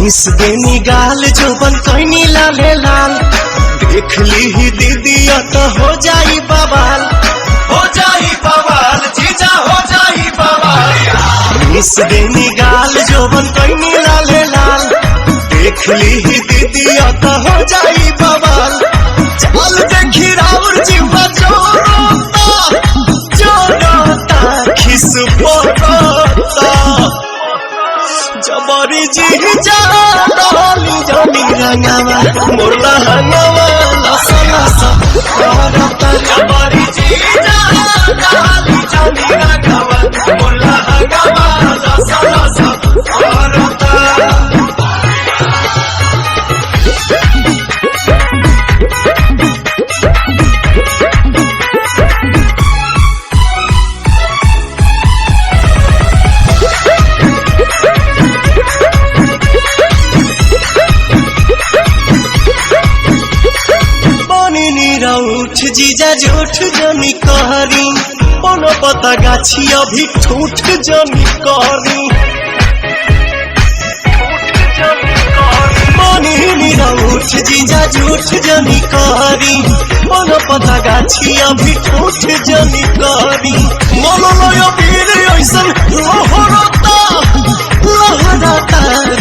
Miss देनी गाल जोबन कहनी लाले लाल देख ली ही दीदी तो हो जाई बवाल जीजा हो जाई बवाल। मिस देनी गाल जोबन कहनी लाले लाल देख ली ही दीदी तो हो जाई बवाल। चल देखी राउर जीवा जोड़ता खिस पड़ता जबरी जीजा डाली जमी रंगावा मोरला हंगावा लसा लसा करता जबरी जीजा डाली जमी रंगावा मोरला हंगावा लसा लसा करता। उठ जीजा झूठ जनी कहरी कोनो पता गाछी अभी ठूठ जनी कहरी उठ जीजा झूठ जनी कहरी कोनो पता गाछी अभी ठूठ जनी कहरी मनोलय वीर ऐसन लहराता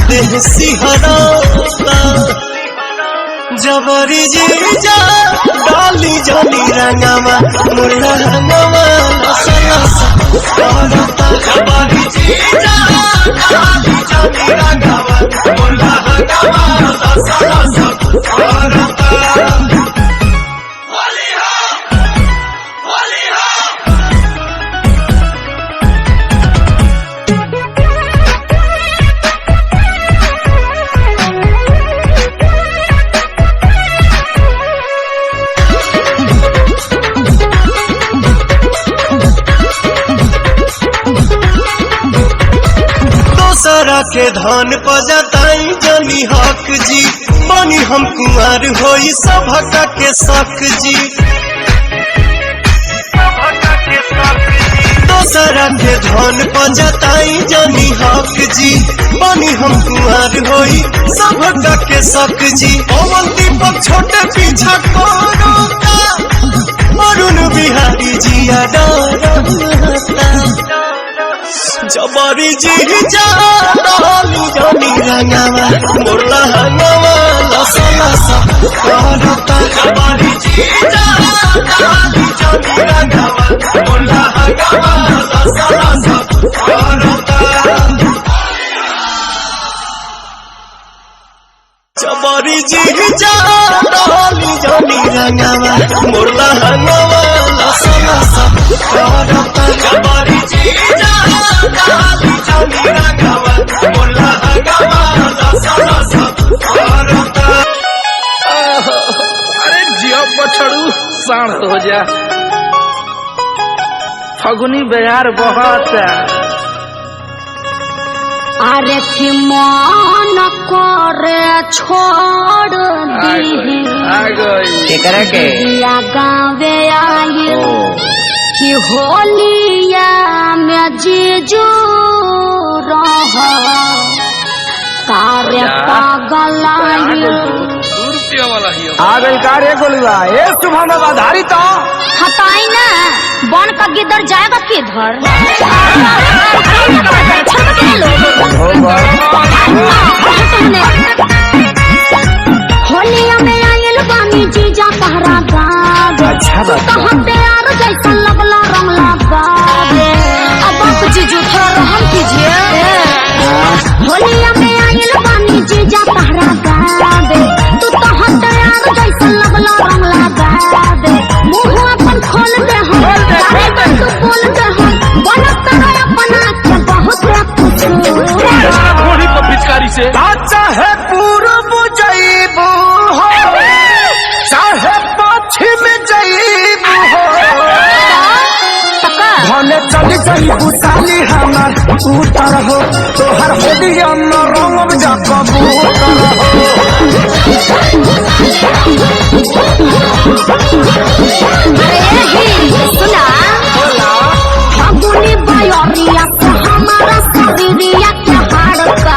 देह सिहराता जबरी जीजा डाली जनी रंगावा मुर्ला रंगावा लसा लसा करता जबरी जीजा डाली जनी रंगावा मुर्ला रंगावा लसा लसा करता। सारा के धन पजताई जनी हक जी बनी हम कुंवर होई सभक के शक जी। दोसरा के धन पजताई जनी हक जी बनी हम कुंवर होई सभक के शक जी। पवन दीपक छोटे पीछा कोरोता अरुण बिहारी जिया डरता जबरी जीजा डाली जनी रंगावा मोरला हंगावा लसा लसा करता जबरी जीजा डाली जनी रंगावा मोरला हंगावा लसा लसा करता जबरी जीजा डाली जनी रंगावा मोरला हंगावा लसा लसा करता जबरी जीजा डाली जनी रंगावा मोरला हंगावा लसा लसा करता। अरे जियो बछड़ू साढ़ हो जा फगुनी बयार बहुत अरे कि मन करे छोड़ दी गावे आई कि होलिया में जीजू रह कार्य पागल आ गई कार्य गोलुआ ए सुबह में आधारित तो हटाई ना बन का गिदर जाएगा किधर होलिया में आयल बानी जीजा तहरा गावे कहाँ तैयार जैसा लगला रंग लगावे अब आप जीजू थोड़ा रहम कीजिए। होलिया में आयल बानी जीजा तहरा गावे तू कहाँ तैयार जैसा लगला रंग लगावे मुँह अपन खोल दे हम तारे पर तू बोल दे हम बनत रहे अपना के बहुत कुछ थोड़ी को पिचकारी से चाहे पूरब जईबू हो चाहे पश्चिम जईबू हो भले चली जईबू साली हमार उतर हो तोहर होलिया में रंग जा कबूतर हो सुना फगुनी बयरिया से हमारा शरीरिया के हाड़ का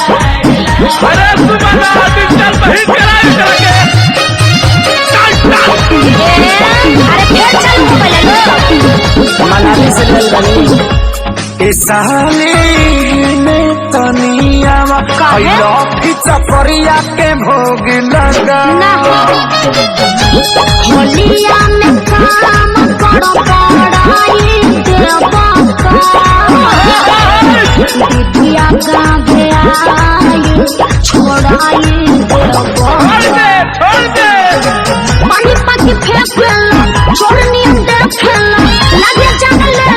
अरे सुमना डिजिटल बहिन कराई करके अरे फिर चल मोबाइल लो मनाली से चल बनी साली में तनिया खैलो चपरिया के भोग लगा ना होलिया में काम करो पड़ाई देवा बिटिया का आई छोड़ाई छोड़ दे पानी पानी फेंक छोड़नी देख लगे जान ले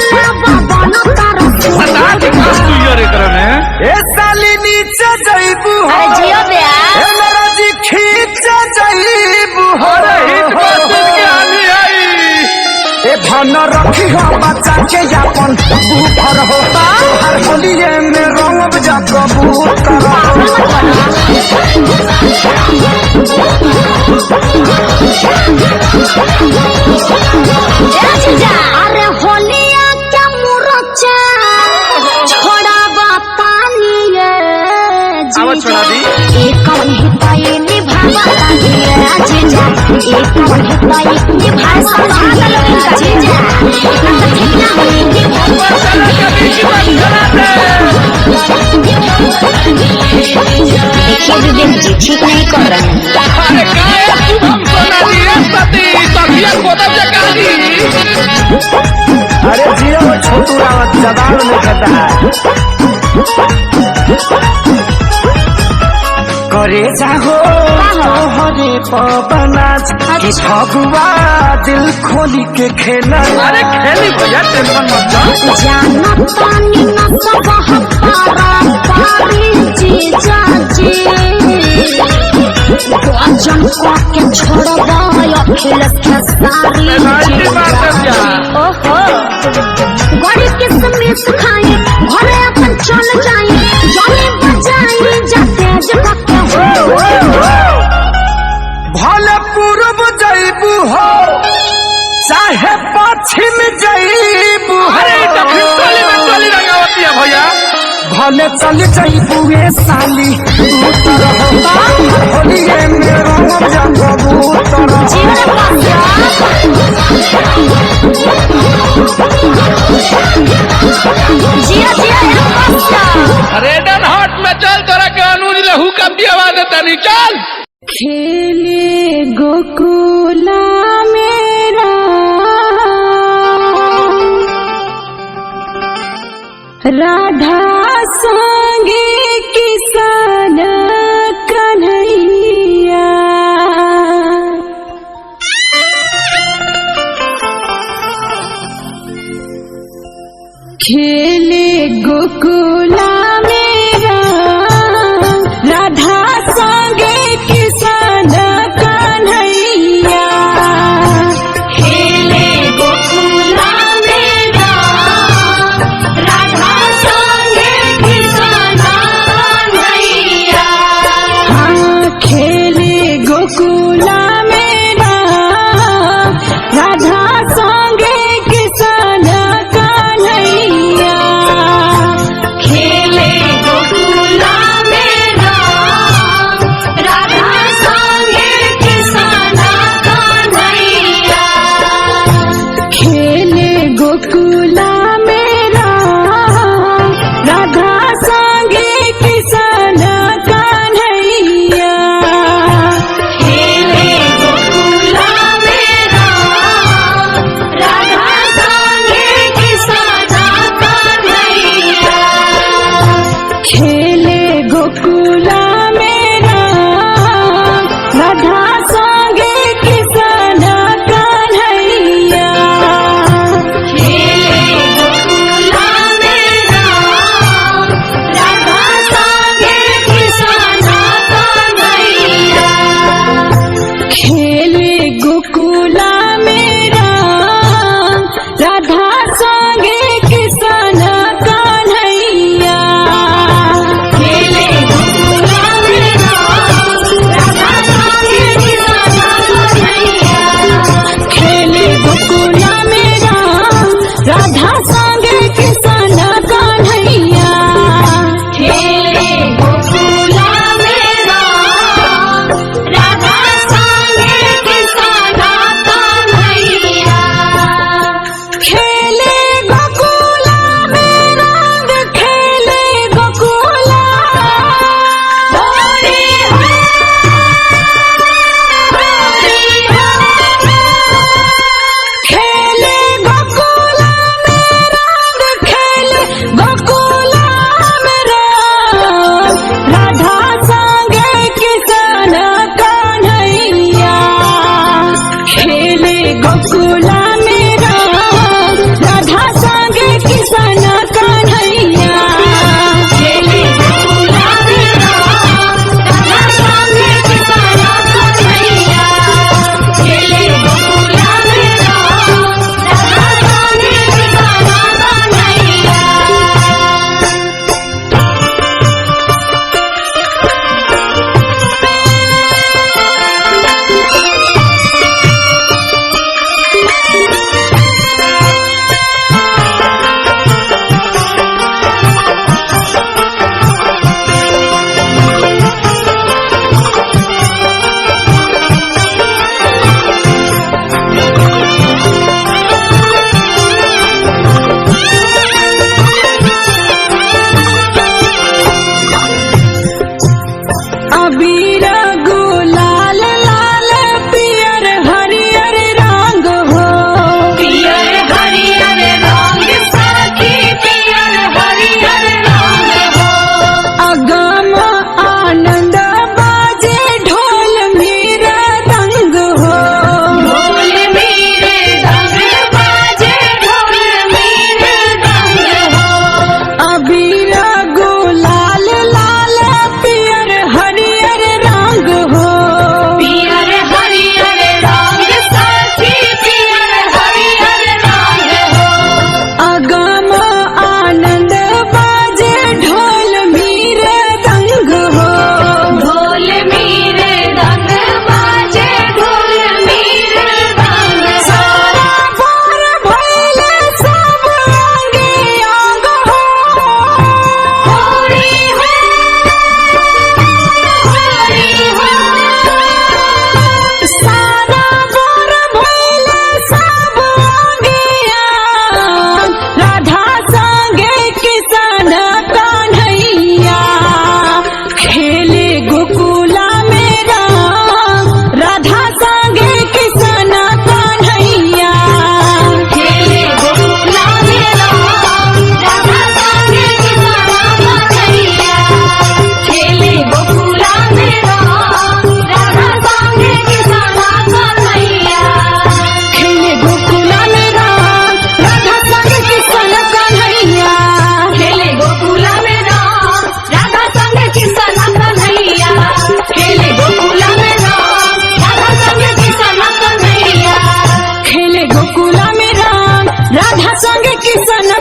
बाबा न तारा बता दे कस तू यार एकरा में ए साली नीचे जाइबू अरे जियो बे ए मेरा जी खींच जाइबू अरे हिट बस के आनी आई ए धन रखी हो बच्चा के अपन बूफर हो हर होलिए में रंग जा कबूतर अरे होलिया क्या मुरचा छोड़ा पानी छोड़ा दी एक हिताई निभावा जीजा एक हिताई निभा समझा जीजा ठीक नहीं कर रहे हैं अरे जियो छोटू रावत जबान में खाता है करे जाहो हरे पवनाज कि फगुआ दिल खोली के खेला अरे खेली भैया टेंशन मत लो जाना पानी न सब हमारा पारी जीजा जी वचन के छोड़बा अखिल के सारी ओहो गड़ी किसमिस खाई घरे अपन चल जाई जाने बजाई जाते जगते हो भले पूर्व जाइबू हो चाहे पश्चिम जाइबू अरे टोली में टोली रंगावती है भैया भले चल जाइबू ए साली उतर हो होलिए में रंग जा कबूतर जीवन जिया जिया रेड एंड हॉट में चल तोरा के अनुज लहू कब दी आवाज देता नहीं चल खेले गोकुला मेरा राधा संगे किसान कन्हैया खेले गोकुला मेरा राधा संगे किसान कन्हैया खेले गोकुला मेरा राधा संगे किसान कन्हैया हाँ खेले गोकुला मेरा राधा संगे किसान कन्हैया खेले गोकुला मेरा राधा संगे किसान कन्हैया खेले गोकुला मेरा राधा संगे किसान कन्हैया खेले गोकुला मेरा राधा संगे किसान कन्हैया खेले गोकुला मेरा राधा संगे किसान कन्हैया खेले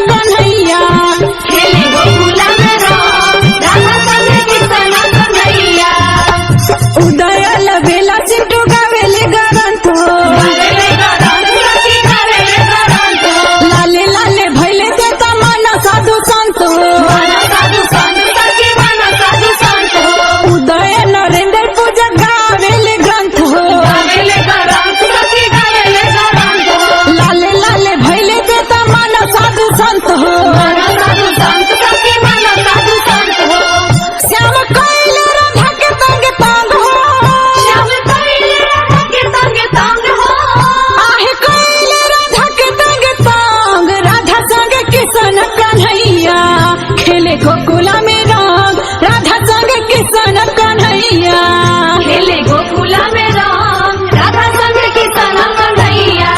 कन्हैया खेले गोकुला में राम राधा संगे किशन कन्हैया उदय लवेला सिंटू गावेले ग्रंथ लाले लाले भैले ते तमन्ना साधु संत उदय नरेंद्र पूजा गावेले ग्रंथ लाले लाले भैले ते तमन्ना साधु संत श्याम कइले राधा के तंग तंग हो श्याम कइले राधा के तंग हो आहे कइले राधा के तंग तंग राधा संग किशन कन्हैया खेले गोकुला में रंग राधा संग किशन कन्हैया खेले गोकुला में रंग राधा संग किशन कन्हैया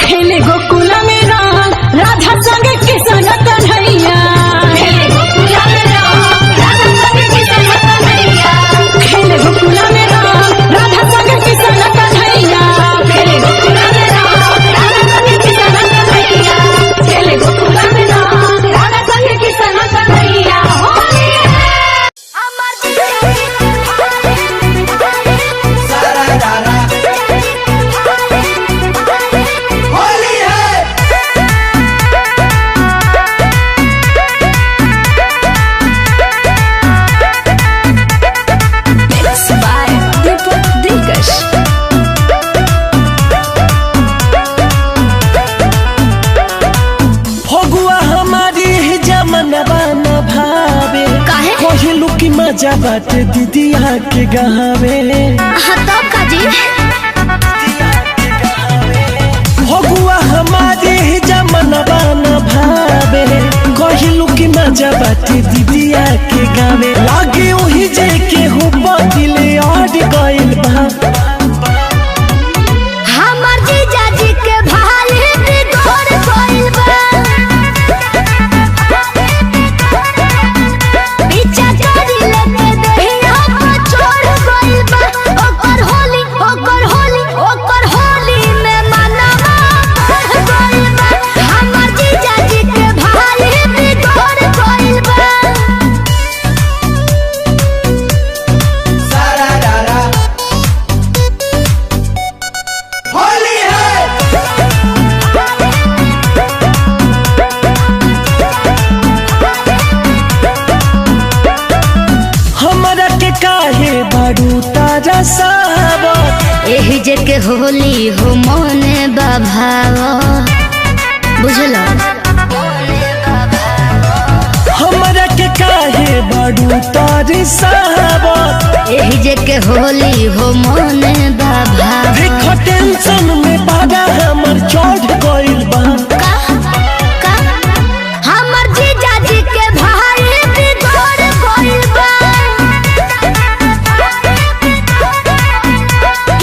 खेले गोकुला में रंग राधा संग किशन कन्हैया खेले गोकुला में रंग राधा संग किशन कन्हैया खेले गोकुला में रंग राधा संग किशन कन्हैया खेले गोकुला में रंग राधा संग किशन कन्हैया खेले गोकुला में रंग राधा संग किशन कन्हैया होली है अमर जी सारा रारा होली है। Mixed by Deepak Dilkash Phagua हमारी जमनवा न भावे काहे? कहलू की मजा बाटे दीदिया के गहावे तब का जी फगुआ हमारी जमनवा न भावे कहलू की मजा बाटे दीदिया के गावे लागे वही जे के हो बदिले और गइल बा हमर जीजा जी के भाई बिगड़ गइल बा पीछा करी लेके देहिया पर चढ़ गइल बा ओकर होली में मनवा बढ़ गइल बा हमर जीजा जी के भाई बिगड़ गइल बा सारा रारा होली है। हमरा के काहे बारू तारा सावत एही जे के होली हो मने बाभाव बुझल हमरा के काहे बारू तारी सावत एही जे के होली हो मने बाभाव देखो टेंशन में बागा हमर चढ़ गइल बा हमर जीजा जी के भाई बिगड़ गइल बा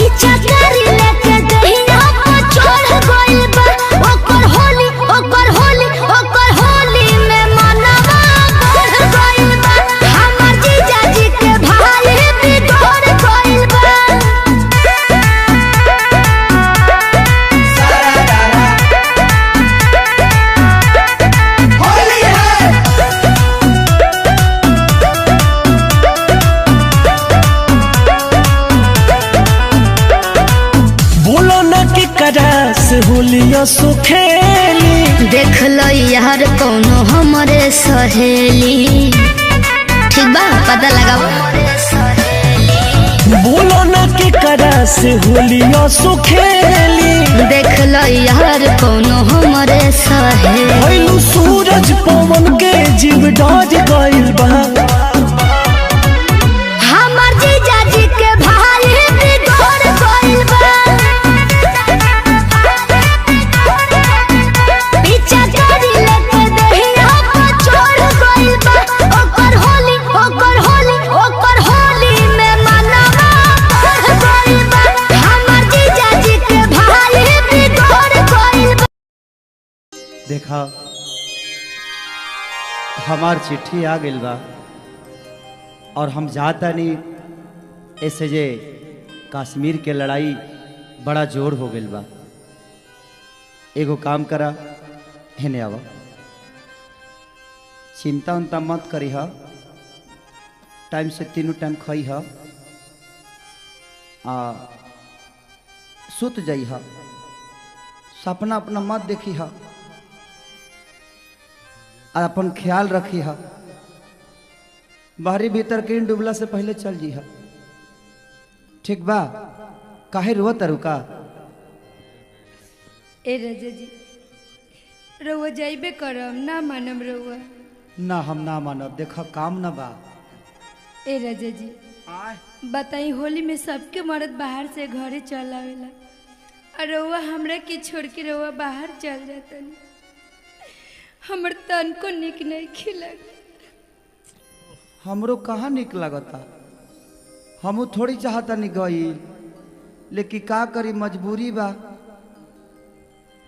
इच्छा करी लेके देहिया पर चढ़ गइल बा ओकर होली में मनवा बढ़ गइल बा हमर जीजा जी के भाई बिगड़ गइल बा सारा रारा होली है। बोलो न कि करा से होलिया सुखेली देख लो यार कौनो हमरे सहेली ठीक बा पता लगाओ बोलो न कि करा से होलिया सुखेली देख लो यार कौनो हमरे सहेली भइलू सूरज पवन के जीव डर गइल बा हमर जीजा जी के भाई बिगड़ गइल बा पीछा करी लेके देहिया पर चढ़ गइल बा ओकर होली में मनवा बढ़ गइल बा हमर जीजा जी के भाई बिगड़ गइल बा देखा हमार चिट्ठी आ गइल बा और हम जातानी ऐसे जे कश्मीर के लड़ाई बड़ा जोर हो गइल बा। एगो काम करा हेने आवा चिंता उनता मत करी हा, टाइम से तीनों टाइम खाई हा, सुत जाई हा, सपना अपना मत देखी हा, अपन ख्याल रखी हा, बाहरी भीतर किन डूबला से पहले चल जी हा। ठीक बा? काहे रुआ तरुका? ए राजा जी रउआ जाइबे करम ना मानम रउआ। ना हम ना मानब, देखा काम ना बा। ए राजा जी बताई होली में सबके मर्द बाहर से घरे चल आवेला और रउआ हमरा के छोड़ के रउआ बाहर चल जातन। हमर तन को निक नहीं खिलग। हमरो कहाँ निक लगता, हमू थोड़ी चाहता नहीं गई, लेकिन का करी मजबूरी बा।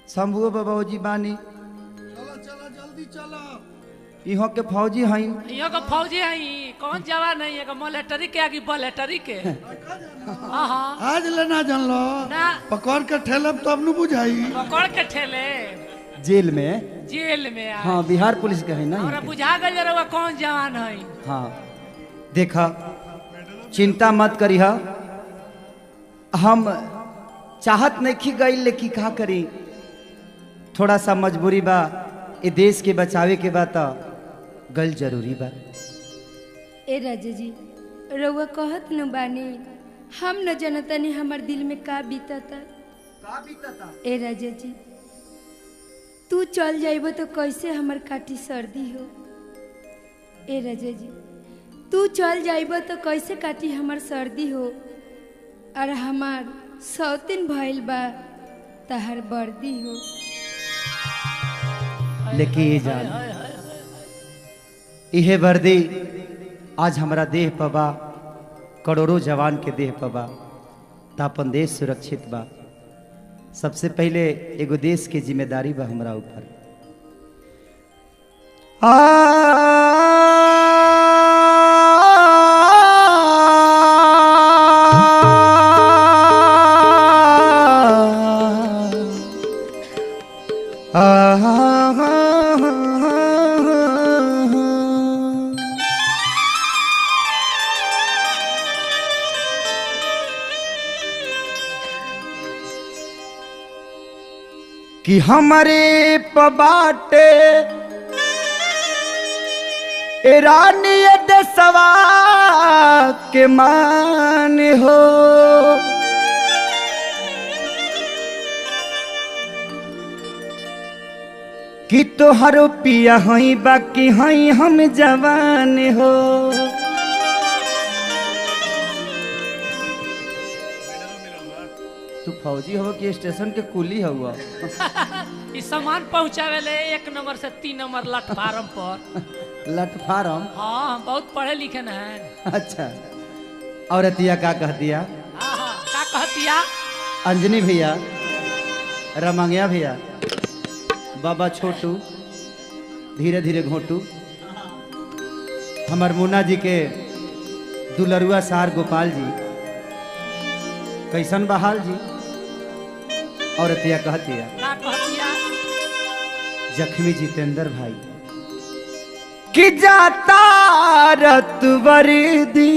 शंभुओ बाबूजी बानी, चला जल्दी चला। इहो के फौजी हई। इहो के फौजी हई, कौन जवान है ये मिलिट्री के आगे बलेटरी के। हां आज लेना जान लो ना पकड़ के ठेलब तब न बुझाई। पकड़ के ठेले जेल में। जेल में आ। हाँ बिहार पुलिस के है ना। हमरा बुझा गइल रउआ कौन जवान हई। हाँ देखा चिंता मत करी हा, हम चाहत नहीं खी गई, लेकिन का करी, थोड़ा सा मजबूरी बा। ये देश के बचावे के बा तो गल जरूरी बा। ए राजा जी रउआ कहत न बानी, हम न जनतनी हमर दिल में का बीतता। ए राजा जी तू चल जाइबो तो कैसे हमर काटी सर्दी हो। ए राजा जी तू चल जाइबो तो कैसे काटी हमर सर्दी हो, और हमार सौतिन भइल बा तहर वर्दी हो। लेकिन ये जान इहे वर्दी आज हमारा देह पबा, करोड़ों जवान के देह पबा, तो अपन देश सुरक्षित बा। सबसे पहले एगो देश के जिम्मेदारी बा हमरा ऊपर। कि हमारे पबाटे रानी दसवा के मान हो, कि तोहरो पिया हई बाकी हई हम जवान हो। तू फौजी हो कि स्टेशन के कुली हुआ? ई सामान पहुंचावे ले 1 नंबर से 3 नंबर प्लेटफार्म पर। प्लेटफार्म? हाँ हम बहुत पढ़े लिखे न हैं। अच्छा औरतिया का कह दिया? हाँ का कहतिया? अंजनी भैया, रमंगिया भैया, बाबा छोटू, धीरे धीरे घोटू, हमार मुन्ना जी के दुलरुआ सार गोपाल जी, कैसन बहाल जी? औरतिया कहतिया का कहतिया? जख्मी जितेंद्र भाई कि जाता रत वर्दी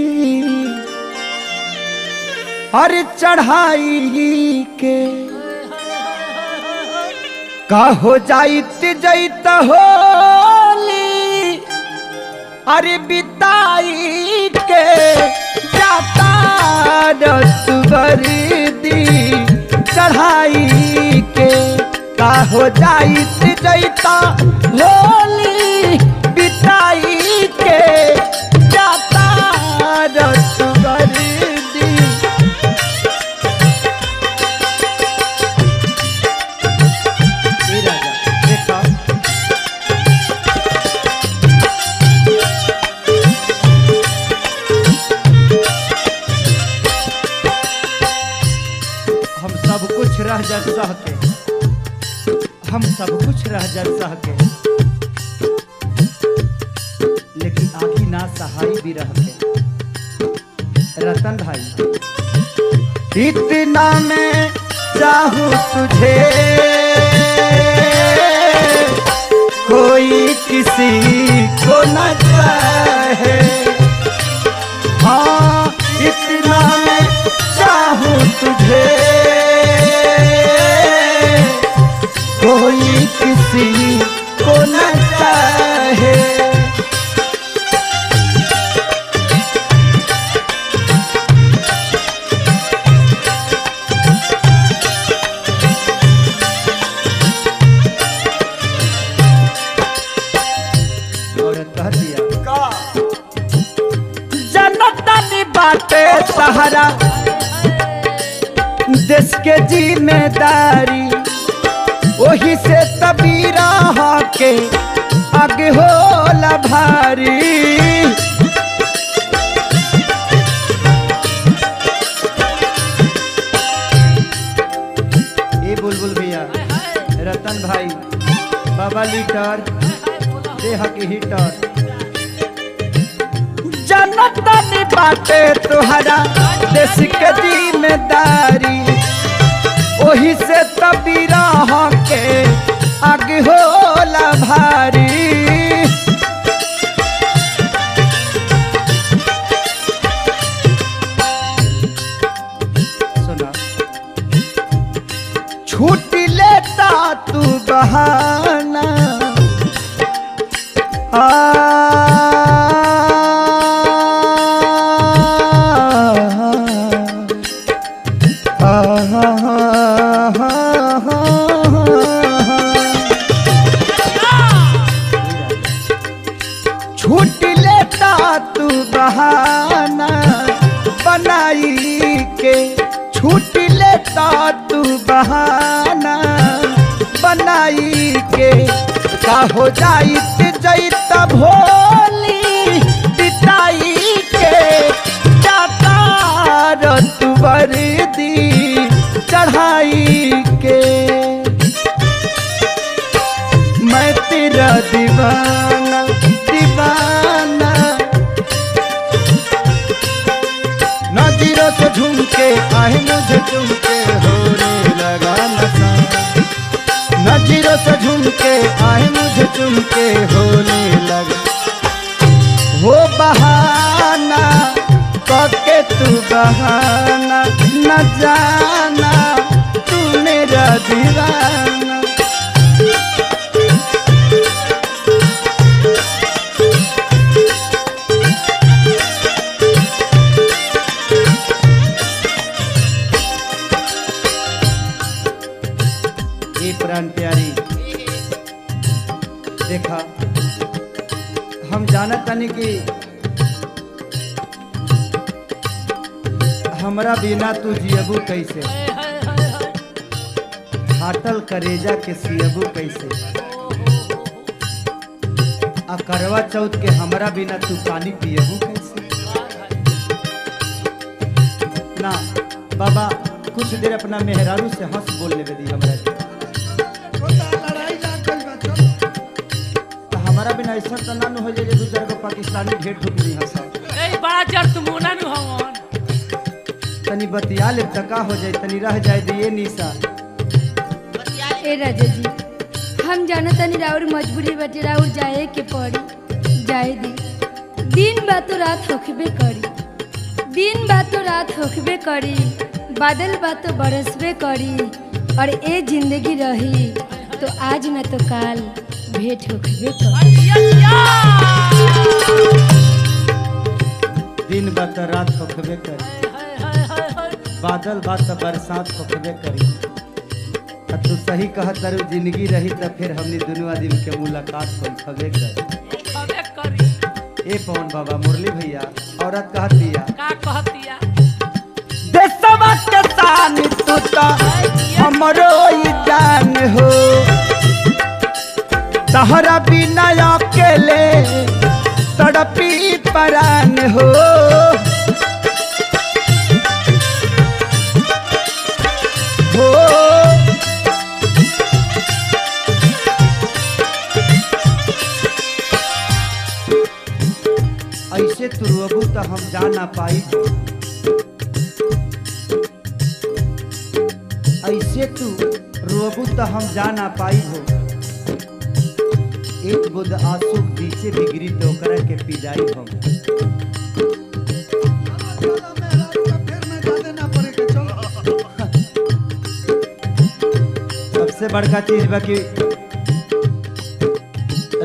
हर चढ़ाई के, का हो जाइत जैत होली अरे बिताई के, जाता रत वर्दी चढ़ाई के, का हो जाइत जैता होली बिताई के, जाता रत वर्दी। देखा हम सब कुछ रह जा सह के, हम सब कुछ रह जा सह के, लेकिन आखी ना सहाय भी रह के। रतन भाई इतना मैं चाहूँ तुझे, कोई किसी न चाहे। हाँ इतना मैं चाहूँ तुझे, कोई किसी को न चाहे। जनतनी बाटे सहारा देश के जिम्मेदारी, वही से तबीरा के आगे होला भारी। ए बुलबुल भैया, रतन भाई, बाबा लीटर, देह के हीटर। जनतनी बाटे तुहरा देश के जिम्मेदारी, वही से तबीरा के आगे होला भारी। सुना छुट्टी लेता तू बहाना, छूट लेता तू बहाना बनाई के, छूट लेता तू बहाना बनाई के। का हो जाइत जैत भोली बिताई के, जाता रत वर्दी चढ़ाई के। मैं तेरा दीवाना दीवाना, नजरों से झूमके आए मुझे झूमके होने लगा नशा। नजरों से झूमके आए मुझे झूमके होने लगा। वो बहाना करके तू बहाना न जाना, तू मेरा दीवाना। प्राण प्यारी, देखा हम जानत तानी कि हमरा बिना तू जियबू कैसे, फाटल करेजा के सियबू कैसे। आ करवा चौथ के हमरा बिना तू पानी पियबू कैसे। ना बाबा कुछ देर अपना मेहरारू से हंस बोल लेवे दी हमरा के। हमारा बिना ऐसा तो ना हो जाए दूसरे को पाकिस्तानी ढेर ठुक नहीं हंसा। ए बड़ा जड़ तुमोना नु हवन। तनी बतिया ले तका हो जाए, तनी रह जाए दिए निशा। ए राजा जी, हम जाना तनी राउर मजबूरी बाटे, राउर जाए के पड़ी, जाए दी। दिन बा तो रात होखबे करी, दिन बा तो रात होखबे करी, बादल बा तो बरसबे करी, और ए जिंदगी रही तो आज न तो काल भेंट होखबे करी। दिन बात रात होखबे करी, बादल बात बरसात होखबे करी। तू सही कहत तारू, जिंदगी रही तो फिर हमनी दोनों आदमी के मुलाकात होखबे करी। ए पवन बाबा, मुरली भैया, औरत कहत दिया का कहतिया देशवा के शान तू तो हमरो ही जान हो, तहरा बिना अकेले तड़पी परान हो। ऐसे तू रोबू तो हम जा ना पाई, ऐसे तू रोबू तो हम जा ना पाई हो। एक बुद आंसू पीछे भी गिरी तो ओकरा के पी जाई हम। सबसे बड़का चीज बा कि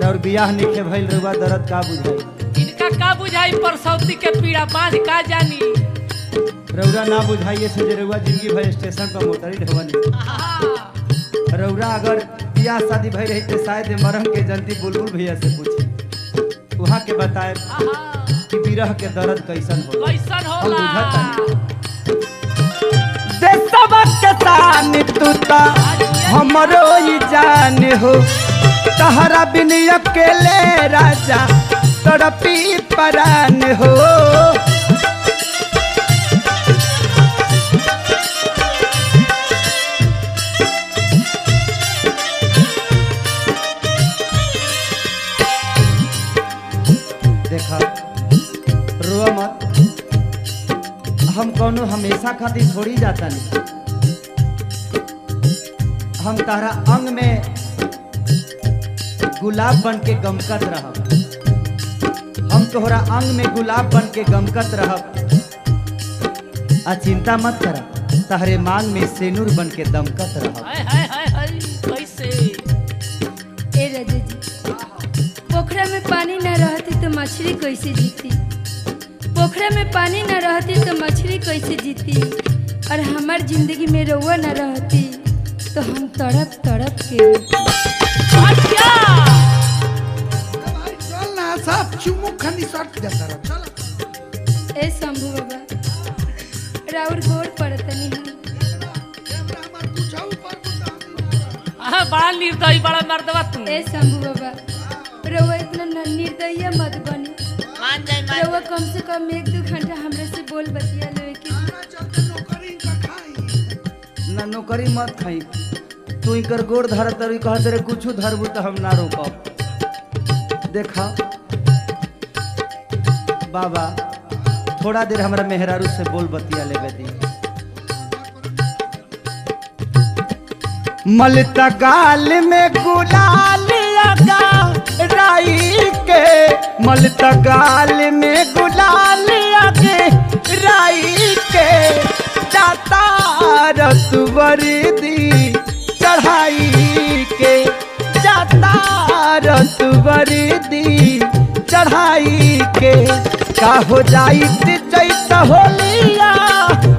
और बियाह निखे भइल रुआ दर्द का बुझाई। इनका का बुझाई परसौती के पीड़ा बांध का जानी। रौरा ना बुझाइए से जे रउआ जिंदगी भर स्टेशन पर मोटरी ढवनी। आहा, रौरा अगर बियाह शादी भई रही तो शायद मरम के जनती बुलबुल भैया से पूछी, वहाँ के बताए आहा, कि विरह के दर्द कैसन हो। कैसन हम होला। बुझतानी। देशवा के शान तू ता हमरो ही जान हो, तहरा बिन अकेले राजा तड़पी परान हो। देखा रोआ मत, हम कौनो हमेशा खातिर छोड़ी जाता नहीं। हम तारा अंग में गुलाब बन के गमकत रहब, हम तोहरा अंग में गुलाब बन के गमकत रहब। आ चिंता मत कर, तहरे मांग में सेनुर बन के दमकत रहब। हाय हाय हाय हाय, कैसे। ए राजा जी, पोखरा में पानी न रहती तो मछली कैसे जीती। पोखरा में पानी न रहती तो मछली कैसे जीती। और हमार जिंदगी में रउआ न रहती तो हम तड़प तड़प के अच्छा, भाई चल ना, सब चुमुक खनी सट जाता रह। चल ए शंभू बाबा, राउर गोड़ पड़तनी हम। आहा, बड़ा निर्दयी बड़ा मर्दवा तू। ए शंभू बाबा, रउआ इतना निर्दयी मत बनी। रउआ कम से कम 1-2 घंटा हमरा से बोल बतिया लेवे के। ना नौकरी मत खाई, तू इकर गोड़ धर तरी कह तेरे कुछ धरबू तो हम ना रोकब। देखा बाबा, थोड़ा देर हमरा मेहरारू से बोल बतिया लेवे दी। मलता गाल में गुलाल लगा राई के, मलता गाल में गुलाल लगे राई के, जाता रसवरदी चढ़ाई के, जाता रसवरदी चढ़ाई के। का हो जाई चैत होलिया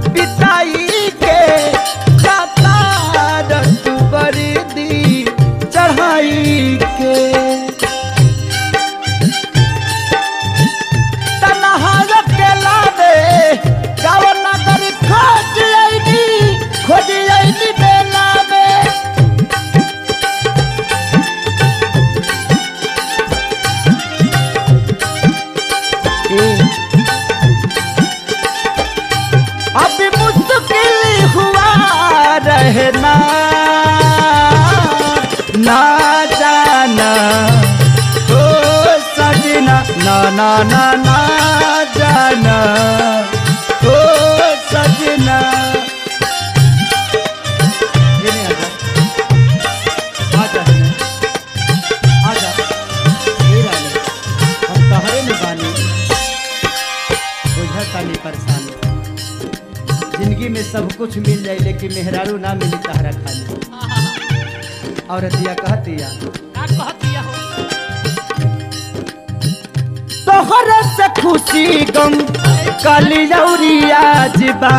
बिताई के, जाता रसवरदी चढ़ाई के। तनहार के लावे गाँव नगर खोज अइनी बेला में। अभी मुश्किल हुआ रहना, ना जाना ओ सजना, ना ना ना ना जाना ओ सजना। ये नहीं आजा, आजा आजा, ये रानी हम तहरे में बानी, बुझा तानी परेशानी। जिंदगी में सब कुछ मिल जाए लेकिन मेहरारू ना मिली तहरा खाली। और दिया कहतिया का कहतिया हो। तोहरे से खुशी गम कलियौरिया जिबा,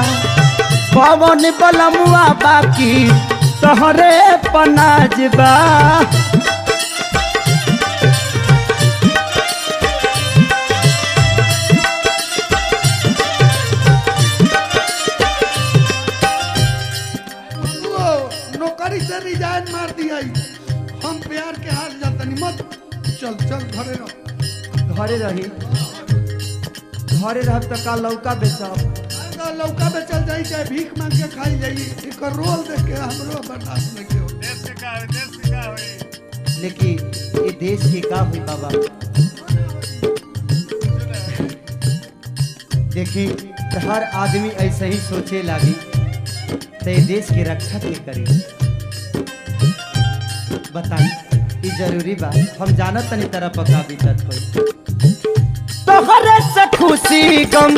पवन बलमुआ बाकी तोहरे पनाजबा। नौकरी से रिजाइन मार दिया, हम प्यार के हाथ जातनी मत। चल चल घरे रह। घरे रही, घरे रहब तो का लौका बेचब। लौका बेचल जाई चाहे भीख मांग के खाई जाई, एक रोल देख के हमरो बर्दाश्त नहीं हो। लेकिन ये देश की का हुई बाबा। देखी हर आदमी ऐसे ही सोचे लागी तो ये देश की रक्षा के करी। बताई ई जरूरी बा हम जानत तनी तरह पका बीतत होई तोहरे से खुशी गम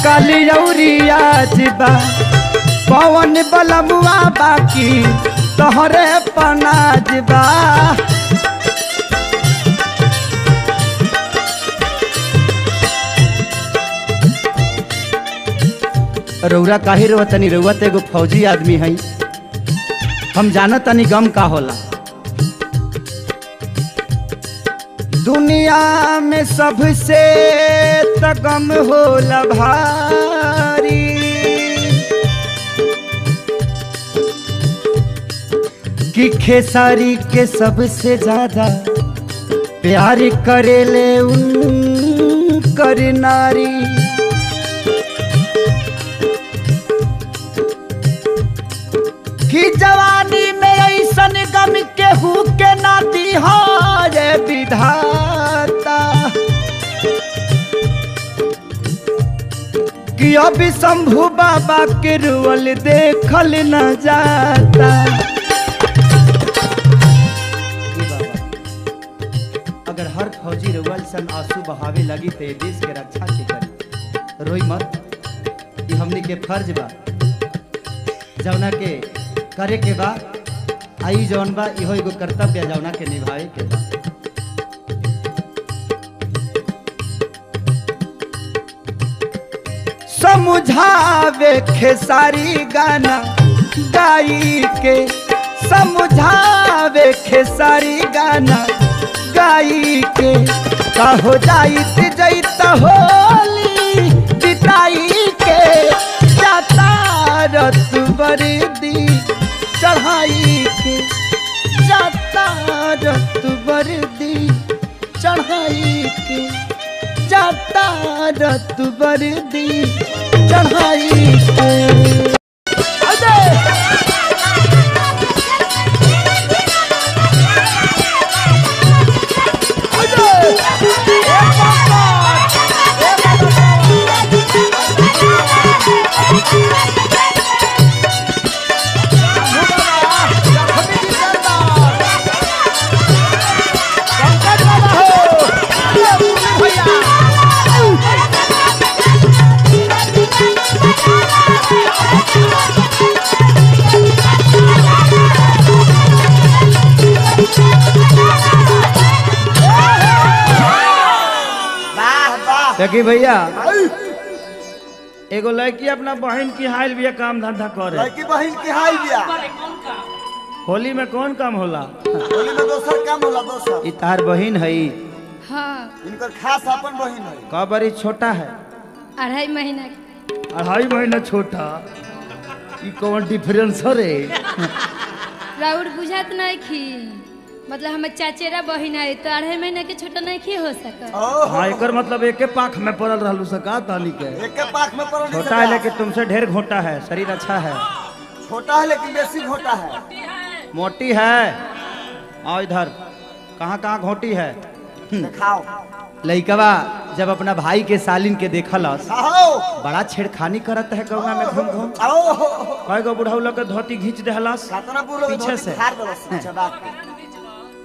काली आज बा पवन बलमुआ बाकी तोहरे पनाज बा रउरा काहे रो तनी रउआ त एगो फौजी आदमी है हम जानत तनी गम का होला दुनिया में सबसे त गम होला भारी कि खेसारी के सबसे ज्यादा प्यार करेले उनकर नारी कि जवानी में ऐसन गम केहू के नाती हो रे विधाता कि अभी शंभू बाबा के रुअल देखल न जाता अगर हर फौजी रुअल सन आंसू बहावे लगी तो देश के रक्षा के करी रोई मत ये हमनी के फर्ज बा जौना के करे के बा आई जौन बा इहो एगो कर्तव्य जौना के निभावे के बा समझावे खेसारी गाना गाई के समझावे खेसारी गाना गाई के कहो जाइत जैत होली बिताई के जाता रत बरदी चढ़ाई के जाता रत बरदी चढ़ाई के जाता रत बरदी चढ़ाई के देखी भैया एगो लड़की अपना बहन की हाल बिया काम धंधा करे लड़की बहन की हाल बिया होली में कौन काम होला होली में दोसर काम होला दोसर ई तार बहन है हाँ इनकर खास अपन बहन है का बड़ी छोटा है 2.5 महीना के। 2.5 महीना छोटा ई कौन डिफरेंस रे राउर बुझात नहीं खी मतलब हमारे चाचेरा बहिन है तो 2.5 महीना के छोटा नहीं खी हो सका हाँ एकर मतलब एके पाख में पड़ल रहलू सका ताली के एक पाख में पड़ल छोटा है लेकिन तुमसे ढेर घोटा है शरीर अच्छा है छोटा है लेकिन बेसी घोटा है मोटी है आओ इधर कहाँ कहाँ घोटी है दिखाओ लइकवा जब अपना भाई के सालिन के देखलस आओ बड़ा छेड़खानी करत है गौवा में घूम घूम आओ कई गो बुढ़ऊ लोग के धोती घींच देहलस कातना पूरा पीछे से खार दलस चबाक के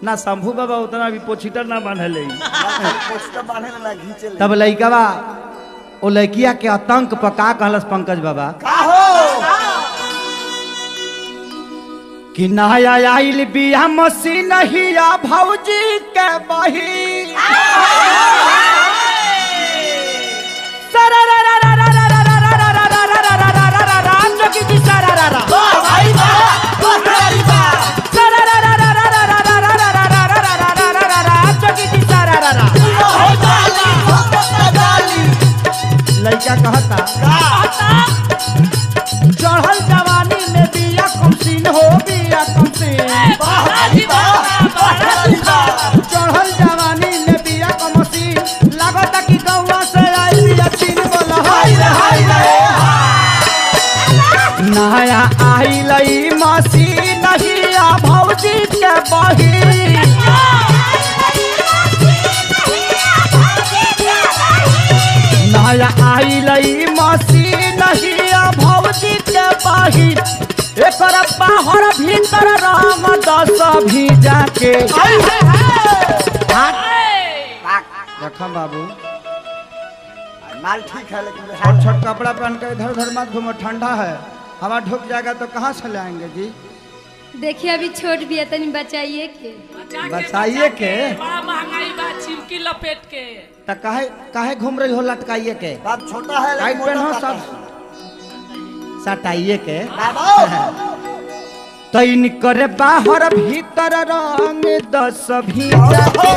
ना शंभू बाबा उतना भी पोछीटर ना बांधले पोस्टर बांधे ना घींचे ले तब लइकवा ओ लइकिया के आतंक पर का कहलस पंकज बाबा का हो कि नया आइल बिया मशीन हिया भौजी के बही लइका कहता चढ़ल जवानी में बिया कमसीन हो बिया कमसीन चढ़ल जवानी में बिया कमसीन लागता कि गौवा से आई बिया चीन बोला हाय रे हाय रे नया आई लई मशीन हिया भौजी के बही नया आई लई मशीन हिया भौजी के बही एकर बाहर भीतर रंग 10 भीजा के रखम बाबू माल ठीक है लेकिन छोट छोट कपड़ा पहन के इधर उधर मत घूमो, ठंडा है, हवा ढुक जाएगा तो कहाँ से लाएंगे जी। देखिए अभी छोट भी है, तनी बचाइए के। बचाइए के बड़ा महंगाई बा, चिमकी लपेट के। तो काहे काहे घूम रही हो लटकाइए के, बाप छोटा है टाइट लेकिन पहनो मोटा सब सटाइए के। बाबा तैन करे बाहर भीतर रंग 10 भीजा के,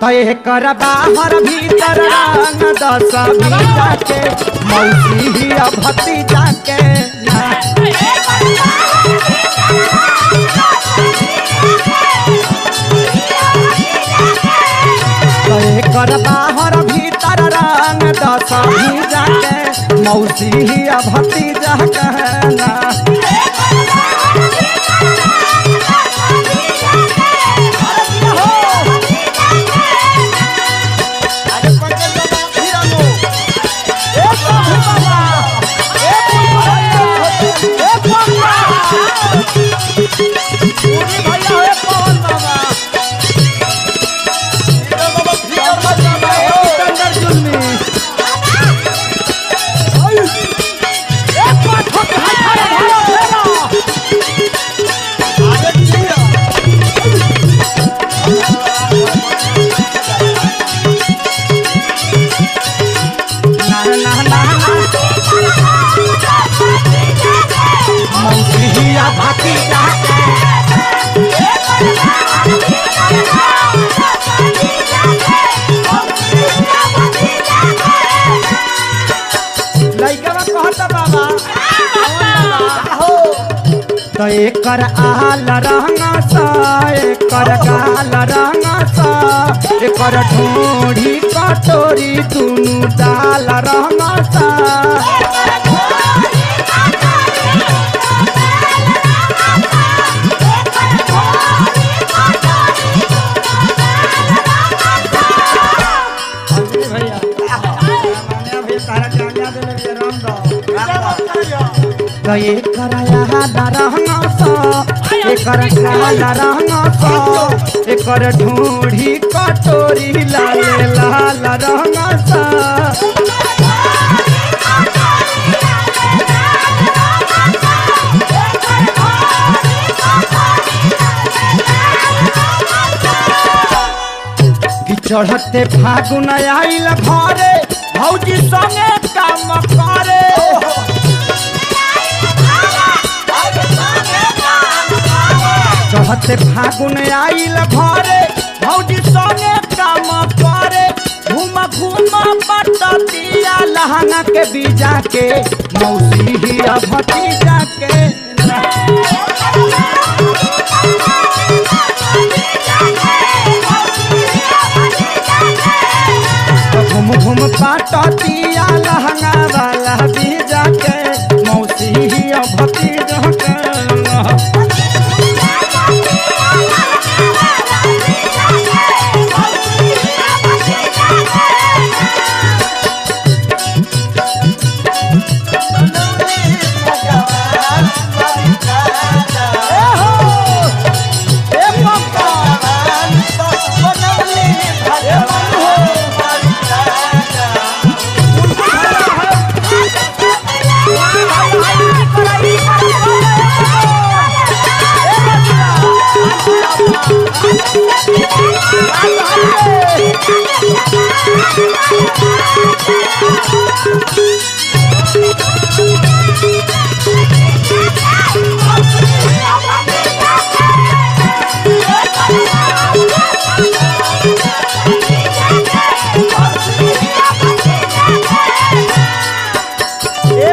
तय कर बाहर भीतर रंग 10 भीजा के, मौसी भतीजा के तय कर बाहर भीतर रंग 10 भीजा के, मौसी भतीजा कहना। तो एकर आल रंगा सा, एकर गाल रंगा सा, एकर ढोढ़ी कटोरी दुनु डाल रंगा सा। तो एकर आल रंगा सा, एकर गाल रंगा सा, एकर ढोढ़ी कटोरी लाल लाल रंगा सा। चढ़ते फागुन आइल घरे, भौजी संगे काम करे। चढ़ते फागुन आइल घरे, भौजी संगे काम करे। घूम घूम पटतिया लहंगा के बीजा के, मौसी भतीजा के। घूम घूम पाटिया लहंगा वाला बीजा के, मौसी भतीजा के।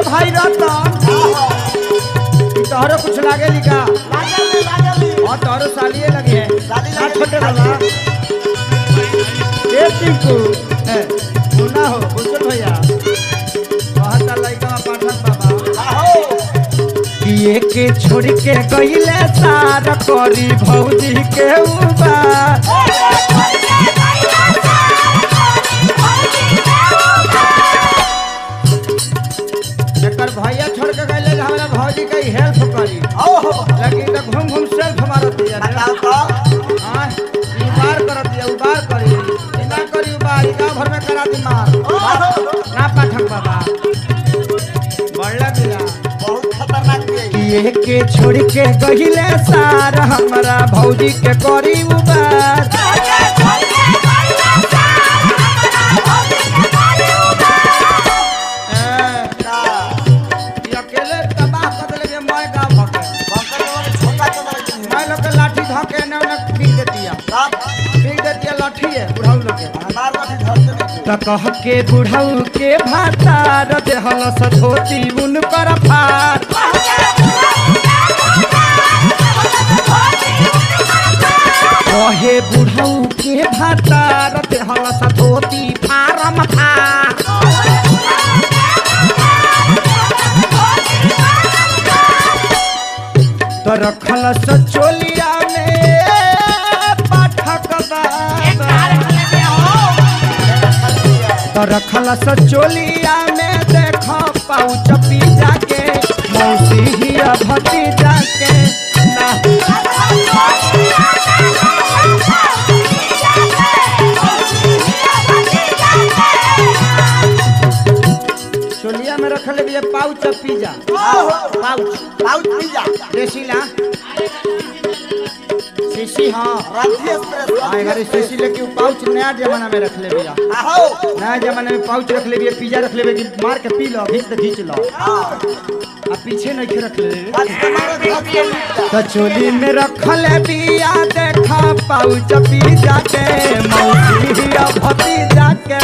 भाई रतन तोहरो कुछ लागे लिखा और तोहरो सालिए लगे है छोटे वाला ए टिंकू मुन्ना हो बुजुर्ग भैया बहुत लइका पाठक बाबा किए के छोड़ के गइले सार करी भौजी के उबा भैया छोड़ के गए हमारा भौजी का हेल्प करी, लेकिन घूम घूम सेल्फ मारती है। गांव भर में करा दी मार ना पाठक बाबा बढ़ला दिया बहुत खतरनाक भी ये के छोड़ के गहिले सार हमरा भौजी के करी उबार अकेले तबाह कर देले मैं गांव भके छोटा छोटा मैं लोग के लाठी धके ने पीट देतिया पीट देतिया लाठी है बुढ़ाऊ लोग के हमार बात धरते त कह के बुढ़ाऊ के भातार देहल सधोती उन पर फार कहे बुढ़ाऊ के भातार देहल सधोती फारम फार तो रखल सचोलिया में पाठक बाबा तो रखल सचोलिया में देखो पाउच पी जाके मौसी ही भतीजा के ना चोलिया में रखल भी pouch pizza pouch pouch pizza देसीला शीशी हाँ रांची एक्सप्रेस हाँ अगर शीशी लेके पाउच नया जमाना में रख ले भैया आओ नया जमाने में पाउच रख ले भैया पिज्जा रख ले भैया मार के पी लो खींच लो अब पीछे नहीं रख ले तो चोली में रखल बिया देखा पाउच पिज्जा के मौसी भतीजा के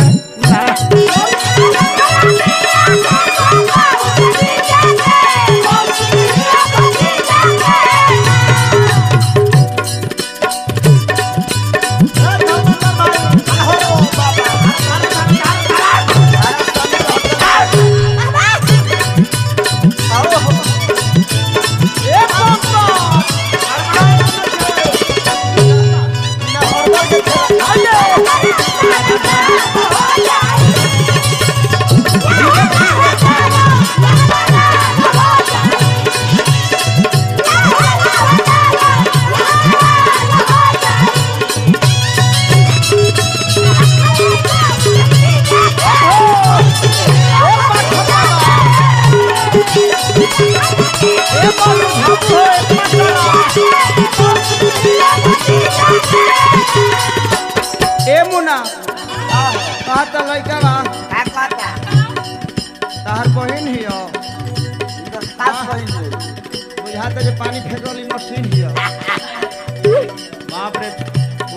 ए मुना कहा तो लइका बा का कहता तार बहिन हियो खास कहिए बुझाता जे पानी फेंकली मशीन हियो बाप रे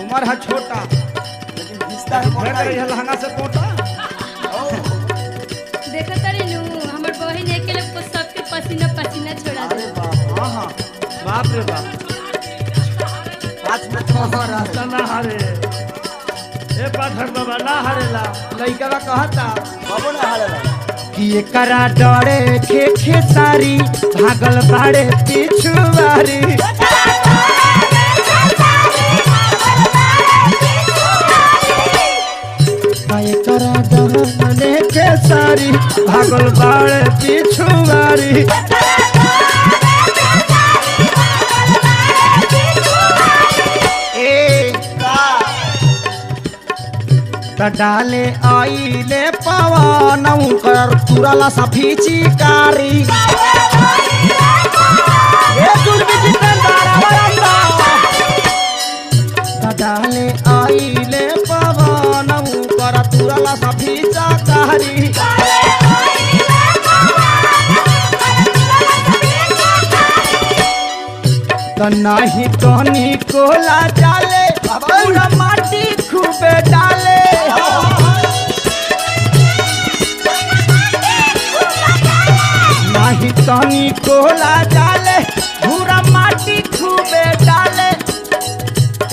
उम्र है छोटा लेकिन विस्तार फेंक रही है लहंगा से पोटा देखो तारी नु हमर बहिन अकेले को सबके पसीना पसीना छोड़ा दे हाँ हाँ बाप रे बाप 5 मिनट हाँ रास्ता ना हारे ए पाठक बाबा ना हारेला लइका बा कहता बाबू ना हालेला कि एकरा डरे खे सारी भागल बाड़े पिछुआरी एकरा डरे खे सारी भागल बाड़े पिछुआरी डाले आईले पवन कर तुरला सफी चिकारी डाले आईले पवन कर तुरला सफी चिकारी तो नहीं तोनी कोला डाले पूरा माटी खूबे डाले नहीं तनी कोला डाले पूरा माटी खूबे डाले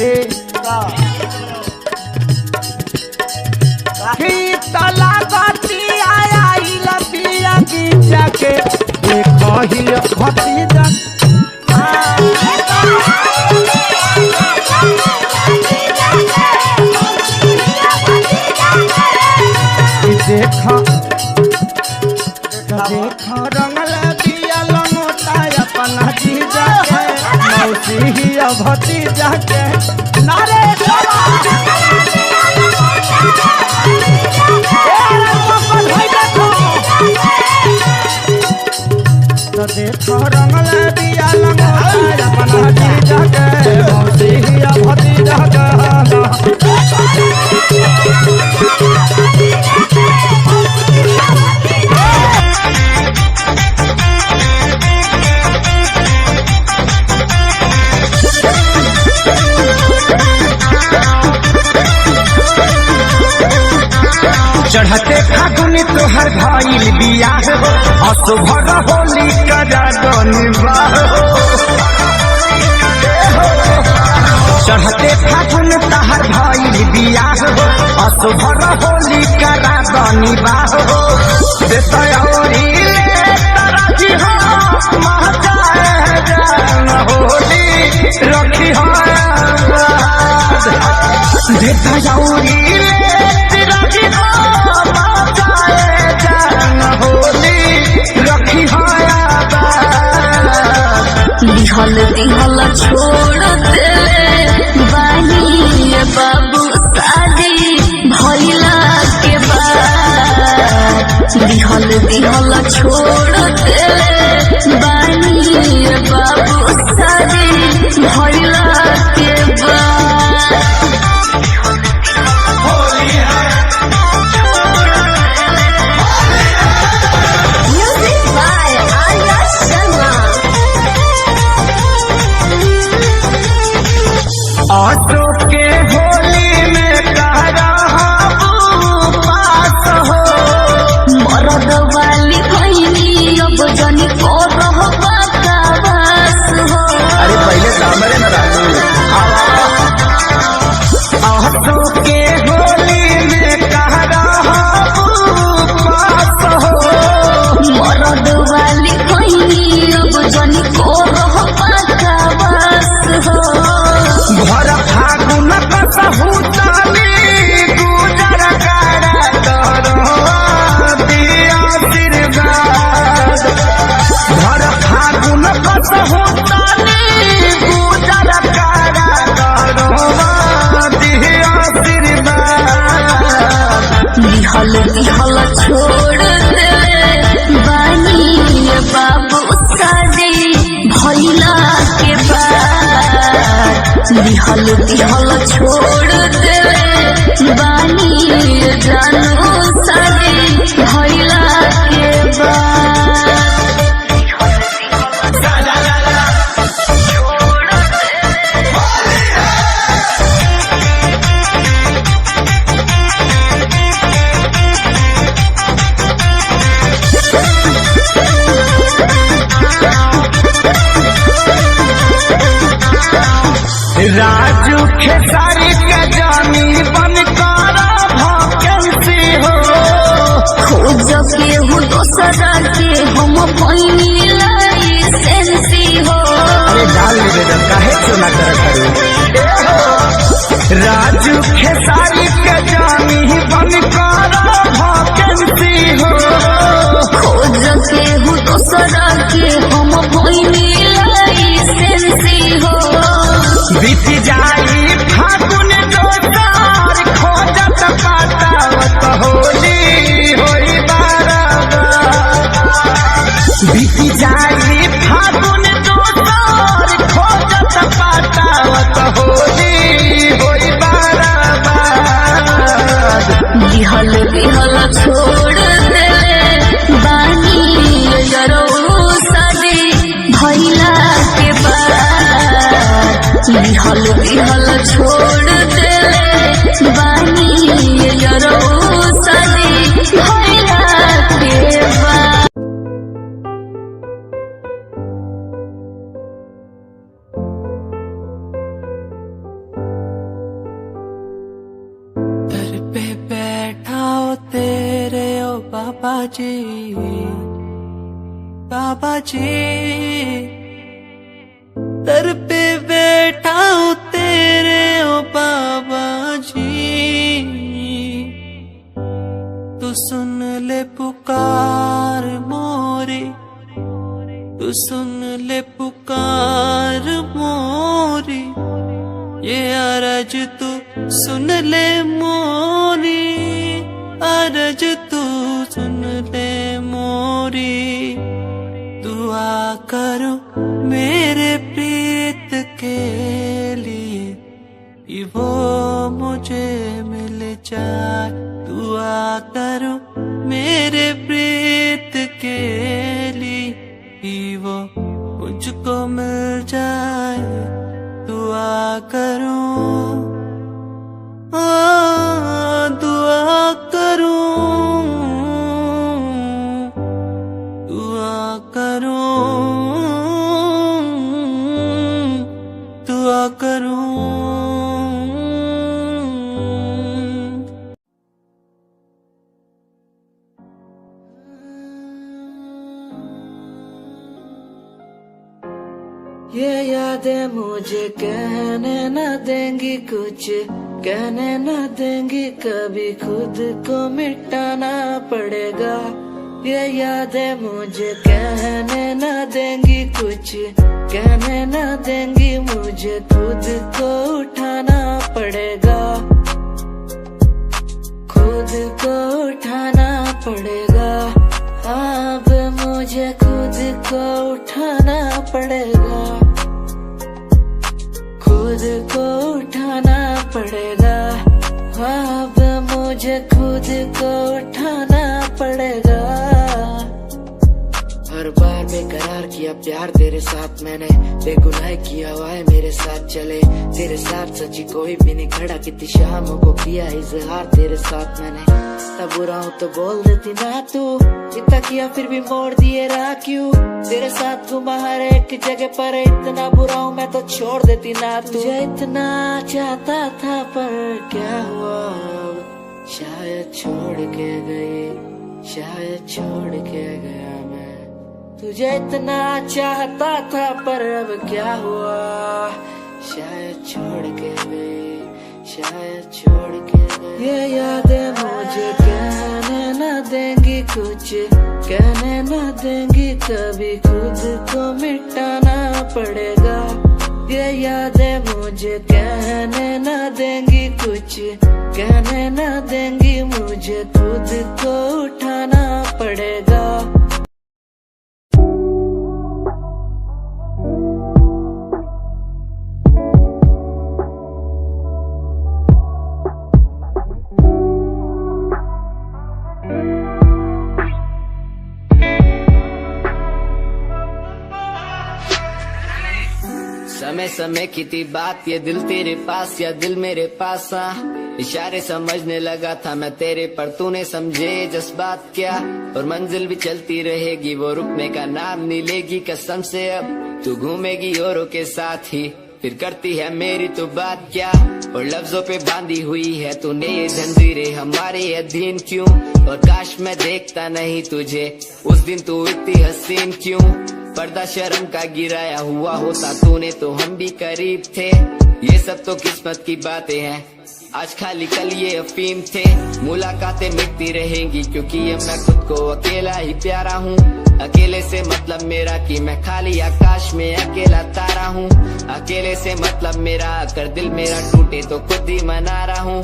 ए की तला बाती आया लबिया बीजा के देखो ही भतीजा देखा देखा रंगल दिया लंगोटा अपना जीजा के मौसी भतीजा के नारे चढ़ते फागुनी तोहर भइल बियाह हो असुभर होली करा गनिबाह चढ़ते फागुन तोहर भइल बियाह हो असुभर होली करा गनिबाह हो देतौरी तरजी हो महकाए जान होली रखी हो देतौरी दिहल दिहल छोड़ दे बानी बाबू शादी भइला के बाद दिहल दिहल छोड़ दे बानी बाबू शादी भइला के बाद music by Arya Sharma auto के होली में कह रहा पास हो मरद वाली कहनी अब जनी को रह बकवास हो अरे पहले सामने न राजू ऑटो के होली में कह रहा पास हो मरद वाली कहनी अब जनी को रह बकवास हो घर फागुन कसहु ताली गुजर करा करो दिया आशीर्वाद घर फागुन कसहु ताली गुजर करा करो दिया आशीर्वाद दिहल दिहल छोड़ दे बानी बाबू शादी भइला के बाद दिहल दिहल छोड़ दे बानी जानू शादी भइला के बाद राजू खेसारी के जानी बन कर भकेंसी हो खोज के हूँ दोसरा के हम भइनी लाइसेंसी हो अरे डाल निवेदन काहे चुना कर करू राजू खेसारी के जानी बन कर भकेंसी हो खोज के हूँ दोसरा के हम भइनी लाइसेंसी हो बीत जाई फागुन जोतार खोजत पातावत होली होई बाराबार बीत जाई फागुन जोतार खोजत पातावत होली होई बाराबार दिहल दिहल छोड़ दे बानी जरो शादी भइला के बाद दिहल दिहल छोड़ दे बानी जरो शादी भइला के बाद दर पे बैठा हो तेरे ओ बाबा जी दर पे बैठा हो तेरे ओ बाबा जी तू सुन ले पुकार मोरी तू सुन ले पुकार मोरी ये अरज तू सुन ले मोरी अरज तू सुन ले मोरी दुआ करो मेरे प्रीत के लिए कि वो मुझे मिल जाए दुआ करो मेरे प्रीत के लिए कि वो मुझको मिल जाए दुआ करूं दुआ करूं ये यादें मुझे कहने न देंगी कुछ, कहने न देंगी कभी, खुद को मिटाना पड़ेगा। ये यादें मुझे कहने न देंगी कुछ, कहने न देंगी मुझे, खुद को उठाना पड़ेगा, खुद को उठाना पड़ेगा। अब मुझे खुद को उठाना पड़ेगा, खुद को उठाना पड़ेगा। अब मुझे खुद को उठाना पड़ेगा। हर बार बेकरार किया प्यार तेरे साथ मैंने, बेगुनाह किया हुआ है मेरे साथ चले, तेरे साथ सच्ची कोई भी नहीं खड़ा, कितनी शामों को किया इजहार तेरे साथ मैंने। तब बुरा हूँ तो बोल देती ना तू, इतना किया फिर भी मोड़ दिए राह क्यों, तेरे साथ घुमा हर एक जगह पर, इतना बुरा हूँ मैं तो छोड़ देती ना तू। तुझे इतना चाहता था पर क्या हुआ, शायद छोड़ के गई, शायद छोड़ के गया मैं। तुझे इतना चाहता था पर अब क्या हुआ, शायद छोड़ के गई, शायद छोड़ के गई। ये यादें मुझे कहने न देंगी कुछ, कहने न देंगी कभी, खुद को मिटाना पड़ेगा। ये यादें मुझे कहने न देंगी कुछ, कहने न देंगी मुझे, खुद को उठाना पड़ेगा। समय समय की थी बात, ये दिल तेरे पास या दिल मेरे पास, इशारे समझने लगा था मैं तेरे पर, तूने समझे जज्बात क्या, और मंजिल भी चलती रहेगी वो रुकने का नाम नहीं लेगी कसम से। अब तू घूमेगी औरों के साथ ही, फिर करती है मेरी तो बात क्या, और लफ्जों पे बांधी हुई है तूने ये जंजीरें हमारे अधीन क्यों, और काश मैं देखता नहीं तुझे उस दिन तू इतनी हसीन क्यों, पर्दा शर्म का गिराया हुआ होता तूने तो हम भी करीब थे। ये सब तो किस्मत की बातें हैं, आज खाली कल ये अफीम थे। मुलाकातें मिटती रहेंगी क्योंकि अब मैं खुद को अकेला ही प्यारा हूँ, अकेले से मतलब मेरा कि मैं खाली आकाश में अकेला तारा हूँ, अकेले से मतलब मेरा अगर दिल मेरा टूटे तो खुद ही मना रहा हूँ।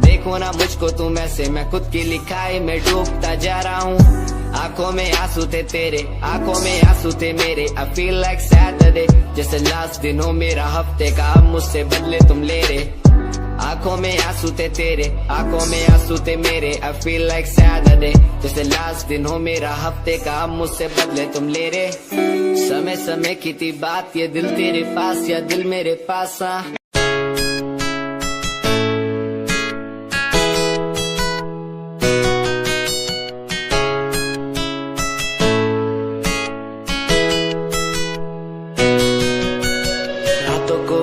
देखो ना मुझको तुम ऐसे, मैं खुद की लिखाई में डूबता जा रहा हूँ। आंखों में आंसू थे तेरे, आंखों में आंसू थे मेरे, I feel like Saturday, जैसे लास्ट दिन हो मेरा हफ्ते का, अब मुझसे बदले तुम ले रहे। आंखों में आंसू थे तेरे, आंखों में आंसू थे मेरे, I feel like Saturday, जैसे लास्ट दिन हो मेरा हफ्ते का, अब मुझसे बदले तुम ले रहे। समय समय की थी बात, ये दिल तेरे पास या दिल मेरे पास,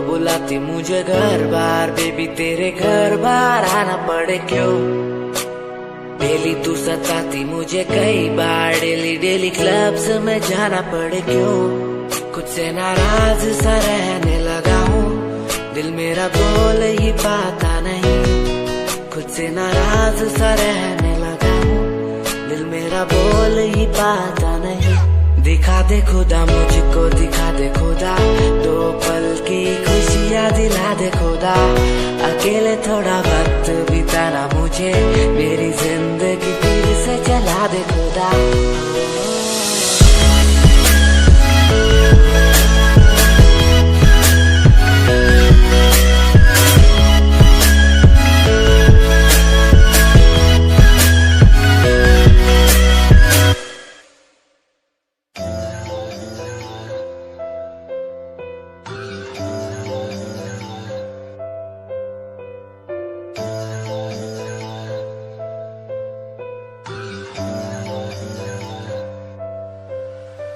बुलाती मुझे घर बार, बेबी तेरे घर बार आना पड़े क्यों, डेली तू सताती मुझे कई बार, डेली डेली क्लब्स में जाना पड़े क्यों, खुद से नाराज सा रहने लगा हूँ, दिल मेरा बोल ही पाता नहीं, खुद से नाराज सा रहने लगा हूँ, दिल मेरा बोल ही पाता नहीं। दिखा दे खुदा मुझको, दिखा दे खुदा, दो पल की खुशियाँ दिला दे खुदा, अकेले थोड़ा वक्त बिताना मुझे, मेरी जिंदगी फिर से चला दे खुदा।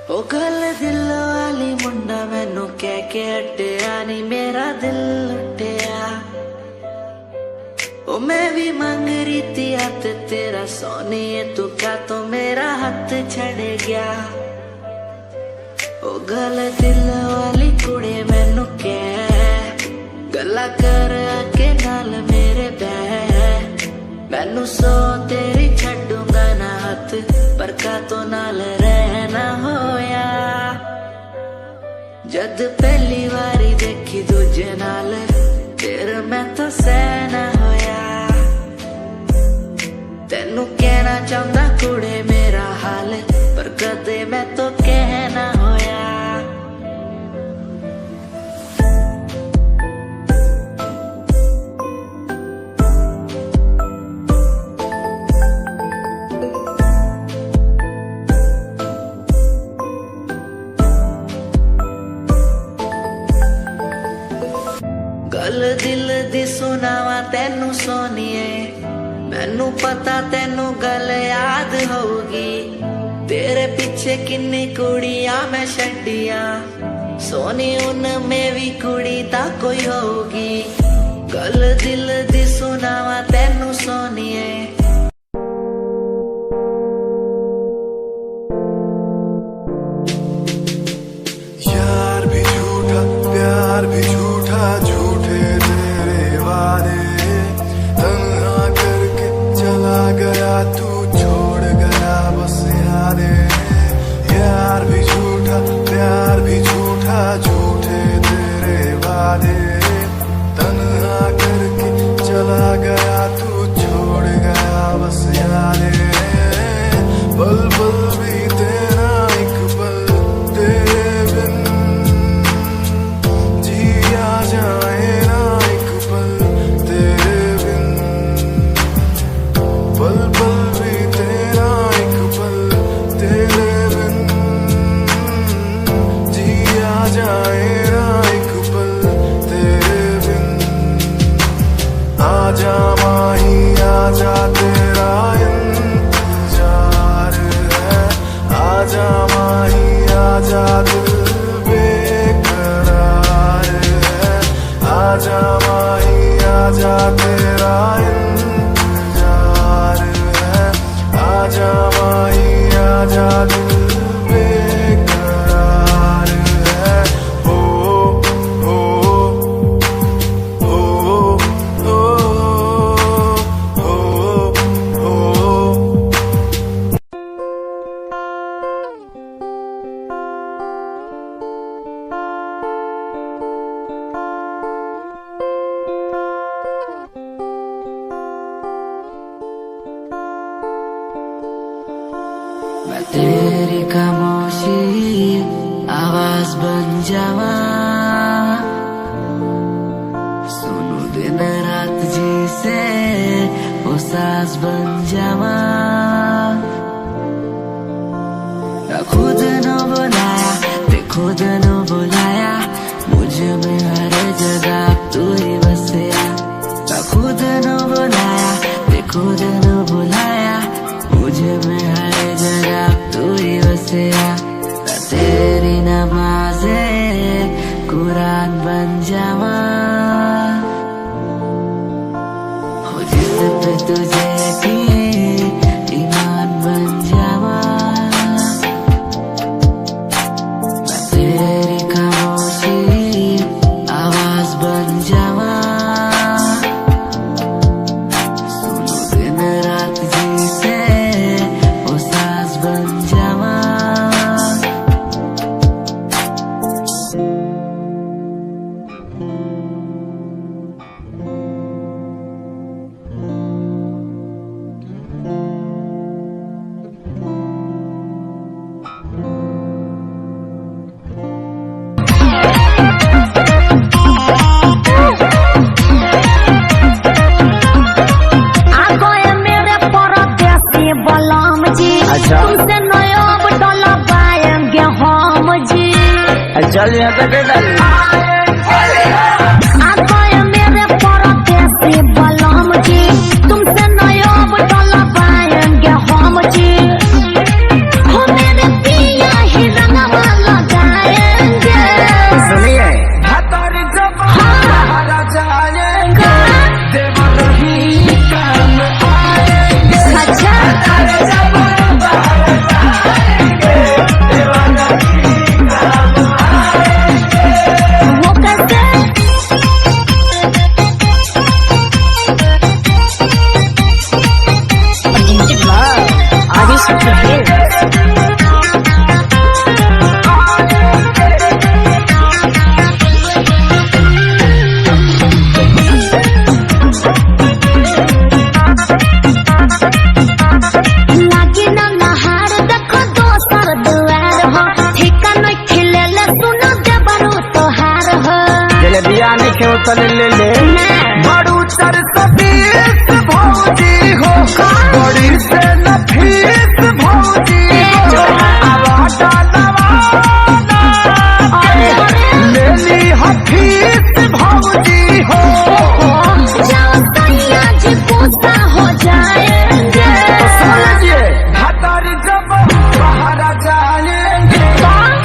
ओ गल दिल वाली मुंडा मैनू कह के हटिया नी मेरा दिल लुटिया, ओ मैं भी मंग रही थी हाथ तेरा सोनिए, तू क्या तो मेरा हाथ छड़ गया, ओ गल दिल वाली कुड़ी मैनू कह गल्ला कर आके नाल मेरे बह मैनू सो तेरी छड्डूंगा ना हथ पर का तो नाल रहना होया जद पहली बारी देखी दूजे नाल तेरे मैं तो सहना होया तेनू कहना चाहता कुड़े मेरा हाल पर कदे मैं तो कहना होया गल दिल दी सुनावा तेनू सोनिए मैनू पता तेनू गल याद होगी तेरे पीछे किन्नी कुड़ियां मैं छड्डियां सोनी उनमें भी कुड़ी ता कोई होगी गल दिल दी सुनावा तेनू सोनिए यार भी झूठा प्यार भी झूठा झूठे तेरे वादे तन्हा करके चला गया तू छोड़ गया बस यादें यार भी झूठा प्यार भी झूठा झूठे तेरे वादे तन्हा करके चला गया तू छोड़ गया बस यादें पल पल भी तेरा एक पल तेरे बिन जिया जाए ना एक पल तेरे बिन पल पल भी तेरा एक पल तेरे बिन जिया जाए ना एक पल तेरे बिन आजा माही आजा तेरा इंतजार है आजा माही आजा दिल बेकरार है आजा माही आजा तेरा इंतजार है आजा माही आजा दिल बेकरार है हो हो हो हो हो हो मैं तेरी खामोशी आवाज बन जावा सुनू दिन रात जी से वो सास बन जावा खुद न बुलाया ते खुद न बुलाया मुझे में हर जगह तू ही बसया खुद न बुलाया ते खुद न बुलाया मुझे में हर जगह तू ही बसया तेरी नमाज़े कुरान बन जावा हो जिस पे तुझे यकीन ईमान बन जावा मैं तेरी खामोशी आवाज बन जावा सुनो दिन रात जी से वो सास बन जावा तुमसे नया डॉलर पाएंगे हम जी चल यहाँ पे डाली आप मेरे परदेसी बलम जी तुमसे नया डॉलर पाएंगे हम जी हो मेरे पिया ही रंगवा लगाएंगे सुनिए अच्छा चल ले ले बड़ू 420 भौजी हो बड़ी से नफीस भौजी हो आवाजा ले ली हफीस भौजी हो जाओ सैया जी पूछा हो जाएंगे तो समझिए हतर जब बाहर जाएंगे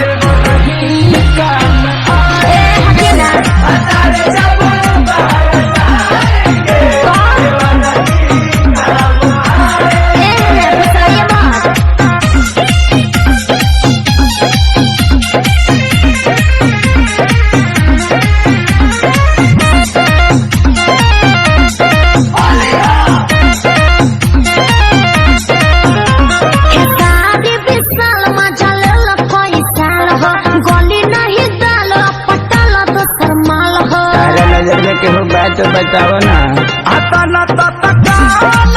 देव नहीं काम हकेला हतर जब बाहर जाएंगे देव नहीं काम बताइए बात खेसारी विशाल मजा लेला पैसा हो गोली नहीं डाल पटल दोसर माल हो तारा नजर में केहू बात बताओ ना आता न तत्काल